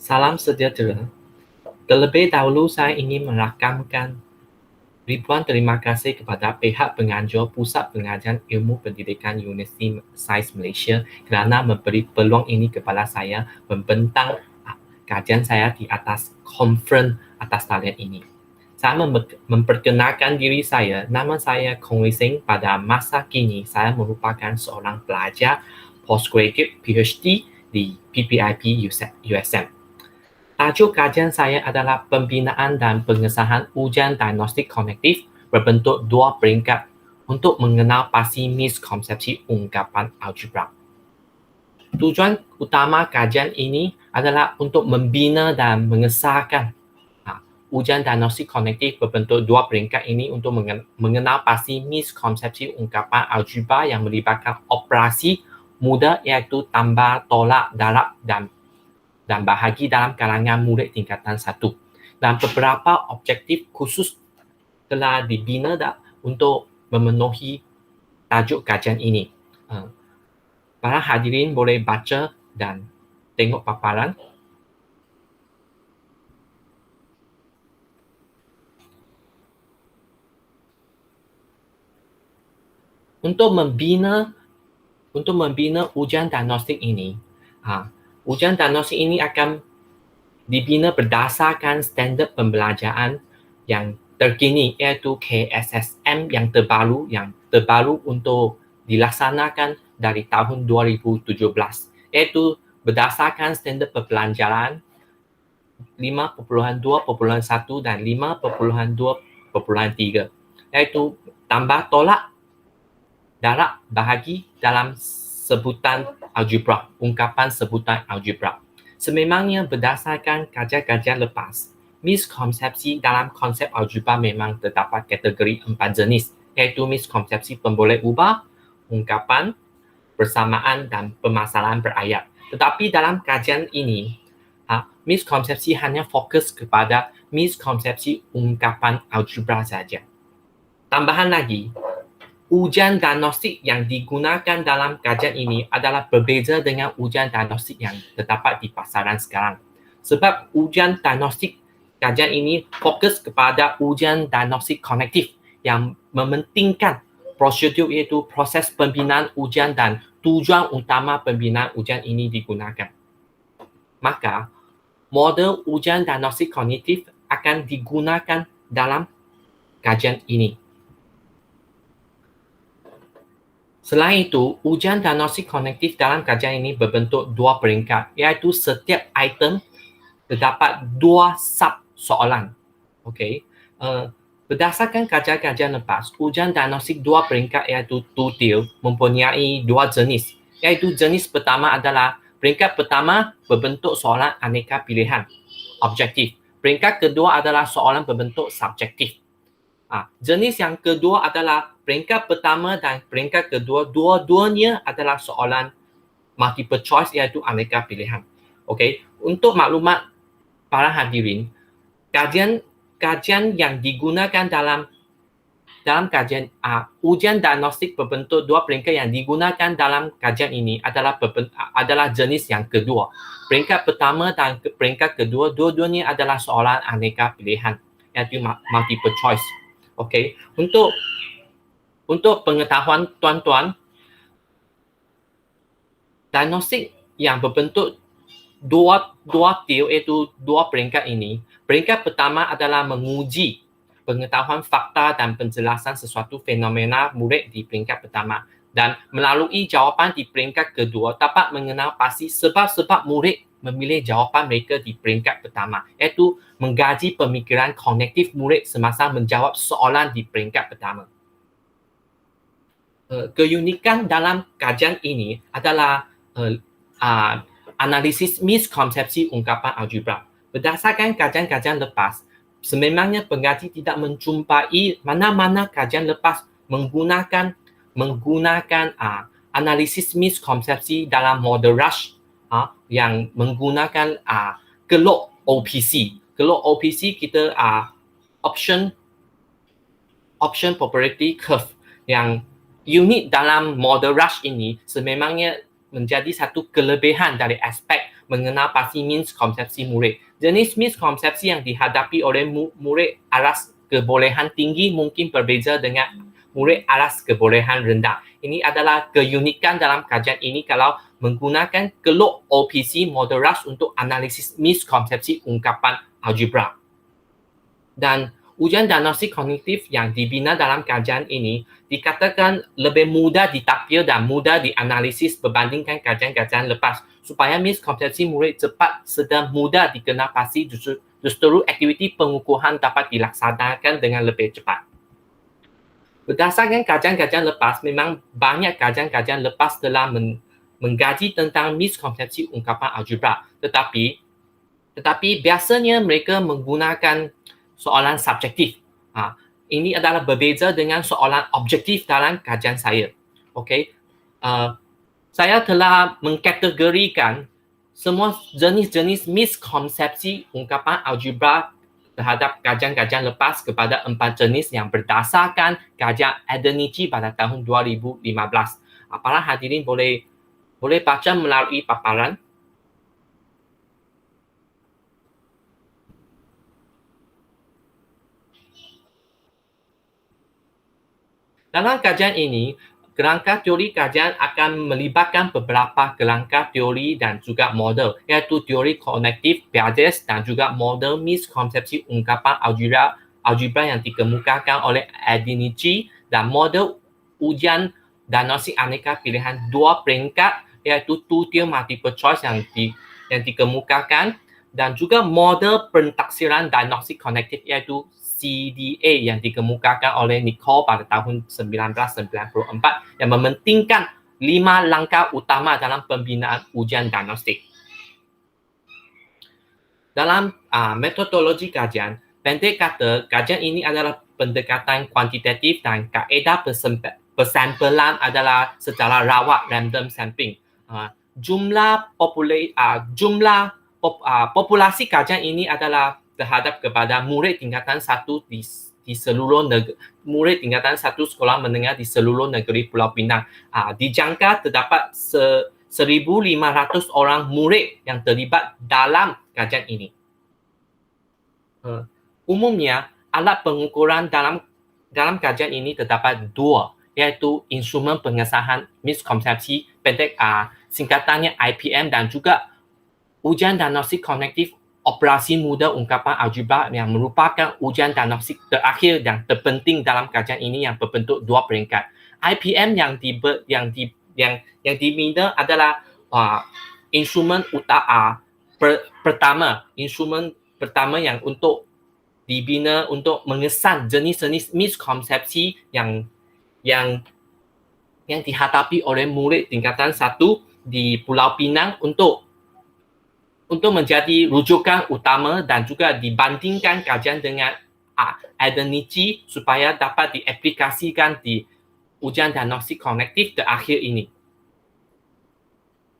Salam sejahtera. Terlebih dahulu saya ingin merakamkan ribuan terima kasih kepada pihak penganjur Pusat Pengajian Ilmu Pendidikan Universiti Sains Malaysia kerana memberi peluang ini kepada saya membentang kajian saya di atas konferen atas talian ini. Saya memperkenalkan diri saya, nama saya Kong Wei Sing. Pada masa kini, saya merupakan seorang pelajar postgraduate PhD di PPIP USM. Tajuk kajian saya adalah pembinaan dan pengesahan ujian diagnostik kognitif berbentuk dua peringkat untuk mengenal pasti miskonsepsi ungkapan algebra. Tujuan utama kajian ini adalah untuk membina dan mengesahkan ujian diagnostik kognitif berbentuk dua peringkat ini untuk mengenal pasti miskonsepsi ungkapan algebra yang melibatkan operasi mudah iaitu tambah, tolak, darab dan bahagi dalam kalangan murid tingkatan 1. Dan beberapa objektif khusus telah dibina untuk memenuhi tajuk kajian ini. Para hadirin boleh baca dan tengok paparan. Untuk membina ujian diagnostik ini, ujian diagnostik ini akan dibina berdasarkan standard pembelajaran yang terkini iaitu KSSM yang terbaru untuk dilaksanakan dari tahun 2017 iaitu berdasarkan standard pembelajaran 5.2.1 dan 5.2.3 iaitu tambah, tolak, darab, bahagi dalam sebutan algebra, ungkapan sebutan algebra. Sememangnya berdasarkan kajian-kajian lepas, miskonsepsi dalam konsep algebra memang terdapat kategori 4 jenis, iaitu miskonsepsi pemboleh ubah, ungkapan, persamaan dan permasalahan berayat. Tetapi dalam kajian ini, miskonsepsi hanya fokus kepada miskonsepsi ungkapan algebra saja. Tambahan lagi, ujian diagnostik yang digunakan dalam kajian ini adalah berbeza dengan ujian diagnostik yang terdapat di pasaran sekarang. Sebab ujian diagnostik kajian ini fokus kepada ujian diagnostik kognitif yang mementingkan prosedur iaitu proses pembinaan ujian dan tujuan utama pembinaan ujian ini digunakan. Maka, model ujian diagnostik kognitif akan digunakan dalam kajian ini. Selain itu, ujian diagnostik kognitif dalam kajian ini berbentuk dua peringkat, iaitu setiap item terdapat dua sub-soalan. Okey. Berdasarkan kajian-kajian lepas, ujian diagnostik dua peringkat iaitu tutil mempunyai dua jenis, iaitu jenis pertama adalah peringkat pertama berbentuk soalan aneka pilihan, objektif. Peringkat kedua adalah soalan berbentuk subjektif. Jenis yang kedua adalah peringkat pertama dan peringkat kedua, dua-duanya adalah soalan multiple choice iaitu aneka pilihan. Okey, untuk maklumat para hadirin, kajian yang digunakan dalam kajian ujian diagnostik berbentuk dua peringkat yang digunakan dalam kajian ini adalah jenis yang kedua. Peringkat pertama dan peringkat kedua, dua-duanya adalah soalan aneka pilihan iaitu multiple choice. Okey, untuk pengetahuan tuan-tuan, diagnostik yang berbentuk dua til iaitu dua peringkat ini. Peringkat pertama adalah menguji pengetahuan fakta dan penjelasan sesuatu fenomena murid di peringkat pertama. Dan melalui jawapan di peringkat kedua dapat mengenal pasti sebab-sebab murid memilih jawapan mereka di peringkat pertama, iaitu menggaji pemikiran kognitif murid semasa menjawab soalan di peringkat pertama. Keunikan dalam kajian ini adalah analisis miskonsepsi ungkapan algebra. Berdasarkan kajian-kajian lepas, sememangnya pengaji tidak menjumpai mana-mana kajian lepas menggunakan analisis miskonsepsi dalam model Rush yang menggunakan kelok OPC. Kelok OPC kita option probability curve yang unik dalam model Rush ini sememangnya menjadi satu kelebihan dari aspek mengenal pasti miskonsepsi murid. Jenis miskonsepsi yang dihadapi oleh murid aras kebolehan tinggi mungkin berbeza dengan murid aras kebolehan rendah. Ini adalah keunikan dalam kajian ini kalau menggunakan keluk OPC model RAS untuk analisis miskonsepsi ungkapan algebra. Dan ujian diagnostik kognitif yang dibina dalam kajian ini dikatakan lebih mudah ditafsir dan mudah dianalisis berbandingkan kajian-kajian lepas supaya miskonsepsi murid cepat sedang mudah dikenal pasti justru aktiviti pengukuran dapat dilaksanakan dengan lebih cepat. Berdasarkan kajian-kajian lepas, memang banyak kajian-kajian lepas telah mengkaji tentang miskonsepsi ungkapan algebra. Tetapi biasanya mereka menggunakan soalan subjektif. Ini adalah berbeza dengan soalan objektif dalam kajian saya. Okay. Saya telah mengkategorikan semua jenis-jenis miskonsepsi ungkapan algebra terhadap kajian-kajian lepas kepada 4 jenis yang berdasarkan kajian Adenici pada tahun 2015. Para hadirin boleh baca melalui paparan. Dalam kajian ini, kerangka teori kajian akan melibatkan beberapa kerangka teori dan juga model, iaitu teori kognitif Piaget dan juga model miskonsepsi ungkapan algebra yang dikemukakan oleh Adenici dan model ujian diagnostik aneka pilihan 2 peringkat, iaitu two-tier multiple choice yang dikemukakan dan juga model pentaksiran diagnostik kognitif iaitu CDA yang dikemukakan oleh Nicole pada tahun 1994 yang mementingkan 5 langkah utama dalam pembinaan ujian diagnostik. Dalam metodologi kajian, pendek kata, kajian ini adalah pendekatan kuantitatif dan kaedah persampelan adalah secara rawat random sampling. Populasi kajian ini adalah terhadap kepada murid tingkatan 1 di seluruh negeri, murid tingkatan 1 sekolah menengah di seluruh negeri Pulau Pinang. Dijangka terdapat 1,500 orang murid yang terlibat dalam kajian ini. Umumnya, alat pengukuran dalam kajian ini terdapat 2, iaitu instrumen pengesahan miskonsepsi pendek singkatannya IPM dan juga ujian diagnostik kognitif operasi mudah ungkapan algebra yang merupakan ujian diagnostik terakhir dan terpenting dalam kajian ini yang berbentuk 2 peringkat. IPM yang dibina adalah instrumen pertama yang untuk dibina untuk mengesan jenis-jenis miskonsepsi yang dihadapi oleh murid tingkatan 1 di Pulau Pinang untuk menjadi rujukan utama dan juga dibandingkan kajian dengan Adenici supaya dapat diaplikasikan di ujian diagnostik kognitif terakhir ini.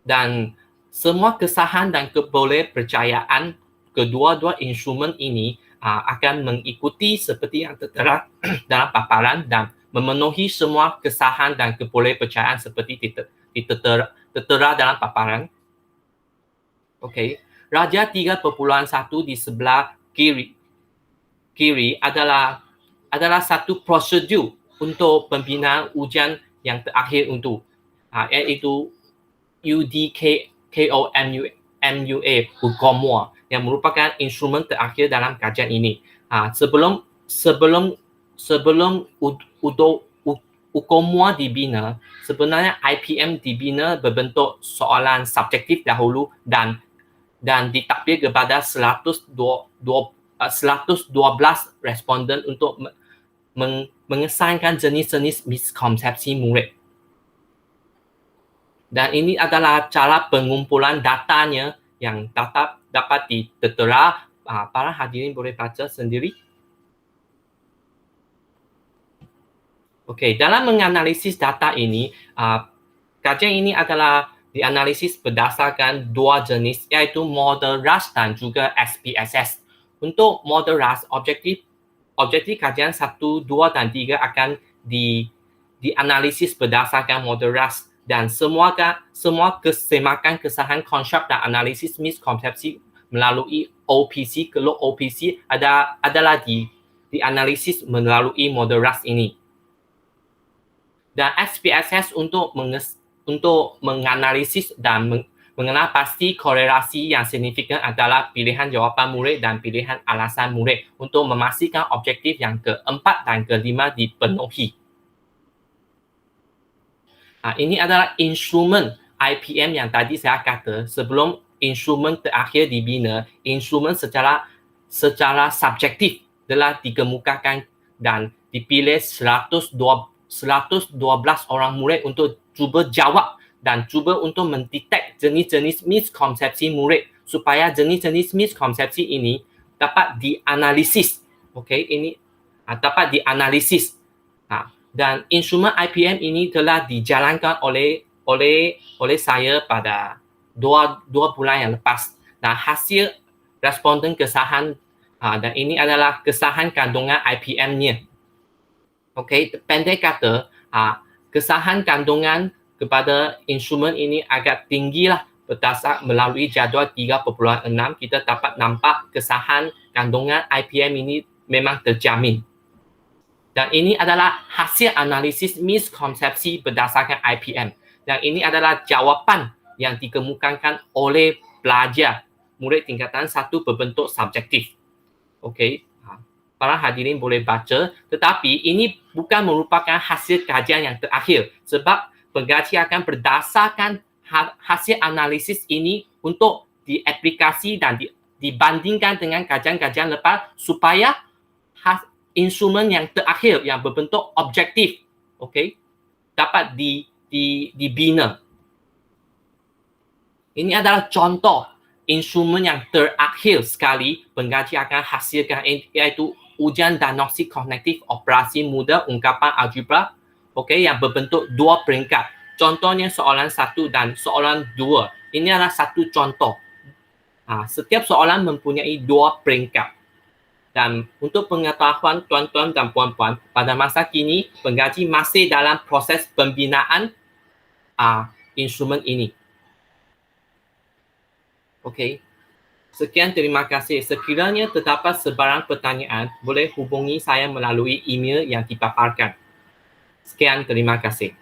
Dan semua kesahan dan kebolehpercayaan kedua-dua instrumen ini akan mengikuti seperti yang tertera dalam paparan dan memenuhi semua kesahan dan kebolehpercayaan seperti tertera dalam paparan. Okay. Raja 3.1 di sebelah kiri adalah satu prosedur untuk pembinaan ujian yang terakhir iaitu UDKOMUA yang merupakan instrumen terakhir dalam kajian ini. Sebelum UKOMUA dibina, sebenarnya IPM dibina berbentuk soalan subjektif dahulu dan ditakdir kepada 112 responden untuk mengesankan jenis-jenis miskonsepsi murid. Dan ini adalah cara pengumpulan datanya yang dapat ditertera. Para hadirin boleh baca sendiri. Okey, dalam menganalisis data ini, kajian ini adalah dianalisis berdasarkan 2 jenis iaitu model RAS dan juga SPSS. Untuk model RAS, objektif kajian 1, 2 dan 3 akan dianalisis berdasarkan model RAS dan semua kesemakan kesalahan konsep dan analisis miskonsepsi melalui OPC. Kalau OPC adalah dianalisis melalui model RAS ini. Dan SPSS untuk menganalisis dan mengenal pasti korelasi yang signifikan adalah pilihan jawapan murid dan pilihan alasan murid untuk memastikan objektif yang keempat dan kelima dipenuhi. Ini adalah instrumen IPM yang tadi saya kata sebelum instrumen terakhir dibina. Instrumen secara subjektif telah dikemukakan dan dipilih 112 orang murid untuk cuba jawab dan cuba untuk mendetek jenis-jenis miskonsepsi murid supaya jenis-jenis miskonsepsi ini dapat dianalisis. Okey, ini dapat dianalisis. Dan instrumen IPM ini telah dijalankan oleh saya pada dua bulan yang lepas. Dan hasil responden kesalahan dan ini adalah kesalahan kandungan IPM-nya. Okey, pendek kata, kesalahan kandungan kepada instrumen ini agak tinggilah berdasar melalui jadual 3.6 kita dapat nampak kesalahan kandungan IPM ini memang terjamin. Dan ini adalah hasil analisis miskonsepsi berdasarkan IPM. Dan ini adalah jawapan yang dikemukakan oleh pelajar murid tingkatan 1 berbentuk subjektif. Okey, para hadirin boleh baca, tetapi ini bukan merupakan hasil kajian yang terakhir sebab pengkaji akan berdasarkan hasil analisis ini untuk diaplikasi dan dibandingkan dengan kajian-kajian lepas supaya instrumen yang terakhir yang berbentuk objektif, okey, dapat dibina. Ini adalah contoh instrumen yang terakhir sekali pengkaji akan hasilkan, iaitu ujian diagnostik kognitif operasi mudah ungkapan algebra, okey, yang berbentuk 2 peringkat. Contohnya soalan 1 dan soalan 2. Ini adalah satu contoh. Setiap soalan mempunyai 2 peringkat. Dan untuk pengetahuan tuan-tuan dan puan-puan, pada masa kini pengkaji masih dalam proses pembinaan instrumen ini. Okey. Sekian, terima kasih. Sekiranya terdapat sebarang pertanyaan, boleh hubungi saya melalui email yang dipaparkan. Sekian, terima kasih.